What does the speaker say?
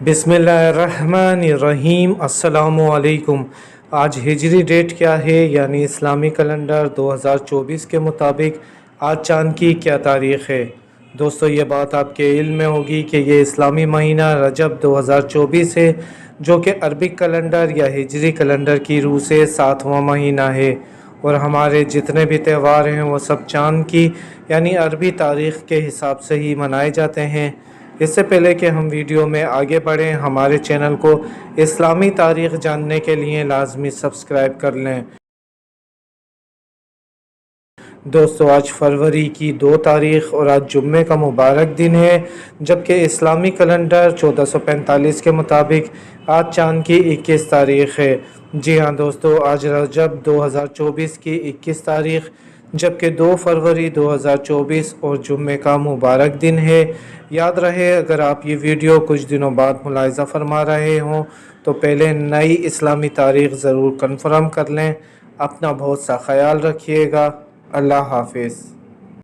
बिस्मिल्लाहिर्रहमानिर्रहीम। अस्सलामु अलैकुम। आज हिजरी डेट क्या है, यानी इस्लामी कैलेंडर 2024 के मुताबिक आज चाँद की क्या तारीख़ है। दोस्तों, ये बात आपके इल्म में होगी कि ये इस्लामी महीना रजब 2024 है, जो कि अरबिक कैलेंडर या हिजरी कैलेंडर की रूह से 7वां महीना है। और हमारे जितने भी त्यौहार हैं वो सब चाँद की यानी अरबी तारीख़ के हिसाब से ही मनाए जाते हैं। इससे पहले कि हम वीडियो में आगे बढ़ें, हमारे चैनल को इस्लामी तारीख़ जानने के लिए लाजमी सब्सक्राइब कर लें। दोस्तों, आज फरवरी की 2 तारीख़ और आज जुम्मे का मुबारक दिन है, जबकि इस्लामी कैलेंडर 1445 के मुताबिक आज चाँद की 21 तारीख़ है। जी हाँ दोस्तों, आज रजब 2024 की 21 तारीख़, जबकि 2 फरवरी 2024 और जुम्मे का मुबारक दिन है। याद रहे, अगर आप ये वीडियो कुछ दिनों बाद मुलाहिज़ा फरमा रहे हों तो पहले नई इस्लामी तारीख़ ज़रूर कन्फर्म कर लें। अपना बहुत सा ख्याल रखिएगा। अल्लाह हाफ़िज़।